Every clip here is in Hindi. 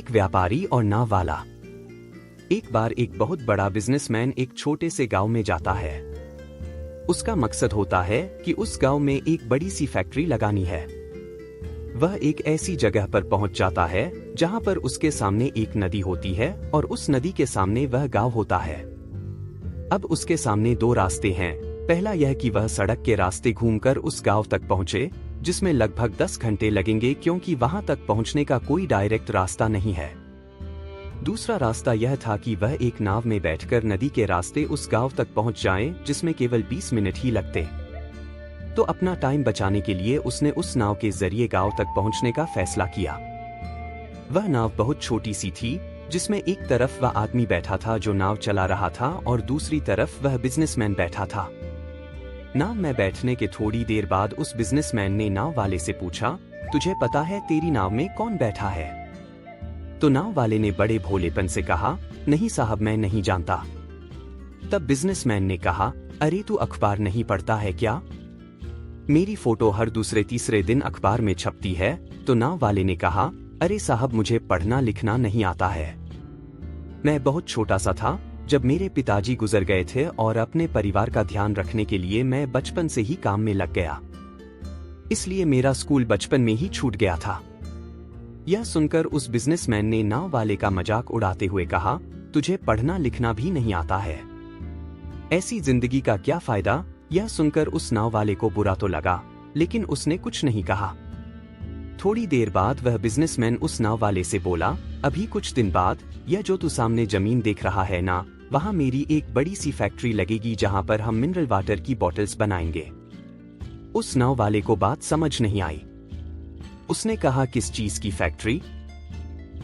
एक व्यापारी और नाव वाला। एक बार एक बहुत बड़ा बिजनेसमैन एक छोटे से गांव में जाता है। उसका मकसद होता है कि उस गांव में एक बड़ी सी फैक्ट्री लगानी है। वह एक ऐसी जगह पर पहुंच जाता है जहां पर उसके सामने एक नदी होती है और उस नदी के सामने वह गांव होता है। अब उसके सामने दो रास्ते हैं। पहला यह कि वह सड़क के रास्ते घूमकर उस गांव तक पहुंचे, जिसमें लगभग 10 घंटे लगेंगे क्योंकि वहां तक पहुंचने का कोई डायरेक्ट रास्ता नहीं है। दूसरा रास्ता यह था कि वह एक नाव में बैठकर नदी के रास्ते उस गांव तक पहुंच जाए, जिसमें केवल 20 मिनट ही लगते। तो अपना टाइम बचाने के लिए उसने उस नाव के जरिए गांव तक पहुंचने का फैसला किया। वह नाव बहुत छोटी सी थी, जिसमें एक तरफ वह आदमी बैठा था जो नाव चला रहा था और दूसरी तरफ वह बिजनेसमैन बैठा था। नाव में बैठने के थोड़ी देर बाद उस बिजनेसमैन ने नाव वाले से पूछा, तुझे पता है तेरी नाव में कौन बैठा है? तो नाव वाले ने बड़े भोलेपन से कहा, नहीं साहब, मैं नहीं जानता। तब बिजनेसमैन ने कहा, अरे तू अखबार नहीं पढ़ता है क्या? मेरी फोटो हर दूसरे तीसरे दिन अखबार में छपती है। तो नाव वाले ने कहा, अरे साहब, मुझे पढ़ना लिखना नहीं आता है। मैं बहुत छोटा सा था जब मेरे पिताजी गुजर गए थे और अपने परिवार का ध्यान रखने के लिए मैं बचपन से ही काम में लग गया। इसलिए मेरा स्कूल बचपन में ही छूट गया था। यह सुनकर उस बिजनेसमैन ने नाव वाले का मजाक उड़ाते हुए कहा, तुझे पढ़ना लिखना भी नहीं आता है, ऐसी जिंदगी का क्या फायदा? यह सुनकर उस नाव वाले को बुरा तो लगा, लेकिन उसने कुछ नहीं कहा। थोड़ी देर बाद वह बिजनेसमैन उस नाव वाले से बोला, अभी कुछ दिन बाद यह जो तू सामने जमीन देख रहा है ना, वहां मेरी एक बड़ी सी फैक्ट्री लगेगी जहां पर हम मिनरल वाटर की बॉटल्स बनाएंगे। उस नाव वाले को बात समझ नहीं आई। उसने कहा, किस चीज की फैक्ट्री?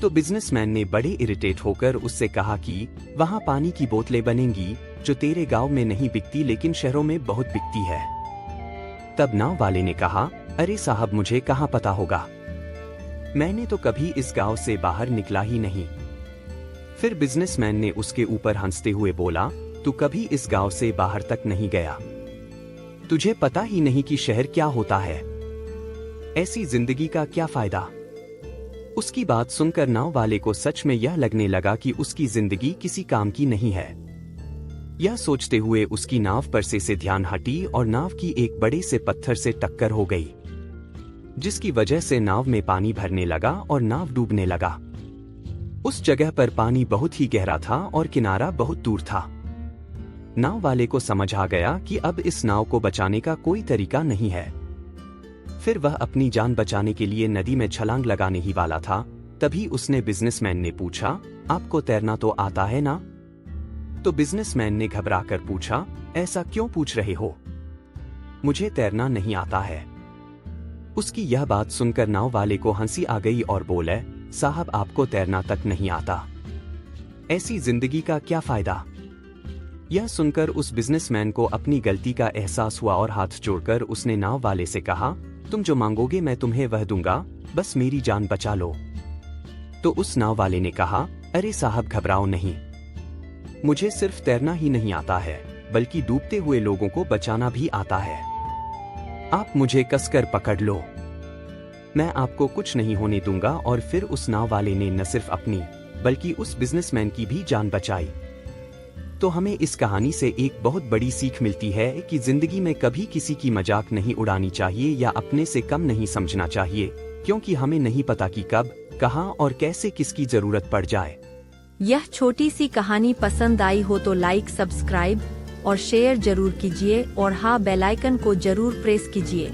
तो बिजनेसमैन ने बड़े इरिटेट होकर उससे कहा कि वहां पानी की बोतलें बनेंगी जो तेरे गांव में नहीं बिकती लेकिन शहरों में बहुत बिकती है। तब नाव वाले ने कहा, अरे साहब, मुझे कहां पता होगा, मैंने तो कभी इस गांव से बाहर निकला ही नहीं। फिर बिजनेसमैन ने उसके ऊपर हंसते हुए बोला, तू कभी इस गांव से बाहर तक नहीं गया, तुझे पता ही नहीं कि शहर क्या होता है, ऐसी जिंदगी का क्या फायदा? उसकी बात सुनकर नाव वाले को सच में यह लगने लगा कि उसकी जिंदगी किसी काम की नहीं है। यह सोचते हुए उसकी नाव पर से ध्यान हटी और नाव की एक बड़े से पत्थर से टक्कर हो गई, जिसकी वजह से नाव में पानी भरने लगा और नाव डूबने लगा। उस जगह पर पानी बहुत ही गहरा था और किनारा बहुत दूर था। नाव वाले को समझ आ गया कि अब इस नाव को बचाने का कोई तरीका नहीं है। फिर वह अपनी जान बचाने के लिए नदी में छलांग लगाने ही वाला था। तभी उसने बिजनेसमैन ने पूछा, आपको तैरना तो आता है ना? तो बिजनेसमैन ने घबराकर पूछा, ऐसा क्यों पूछ रहे हो? मुझे तैरना नहीं आता है। उसकी यह बात सुनकर नाव वाले को हंसी आ गई और बोले, साहब, आपको तैरना तक नहीं आता, ऐसी जिंदगी का क्या फायदा? यह सुनकर उस बिजनेसमैन को अपनी गलती का एहसास हुआ और हाथ जोड़कर उसने नाव वाले से कहा, तुम जो मांगोगे मैं तुम्हें वह दूंगा, बस मेरी जान बचा लो। तो उस नाव वाले ने कहा, अरे साहब, घबराओ नहीं, मुझे सिर्फ तैरना ही नहीं आता है बल्कि डूबते हुए लोगों को बचाना भी आता है। आप मुझे कसकर पकड़ लो, मैं आपको कुछ नहीं होने दूंगा। और फिर उस नाव वाले ने न सिर्फ अपनी बल्कि उस बिजनेसमैन की भी जान बचाई। तो हमें इस कहानी से एक बहुत बड़ी सीख मिलती है कि जिंदगी में कभी किसी की मजाक नहीं उड़ानी चाहिए या अपने से कम नहीं समझना चाहिए, क्योंकि हमें नहीं पता कि कब, कहां और कैसे किसकी जरूरत पड़ जाए। यह छोटी सी कहानी पसंद आई हो तो लाइक, सब्सक्राइब और शेयर जरूर कीजिए और हाँ, बेल आइकन को जरूर प्रेस कीजिए।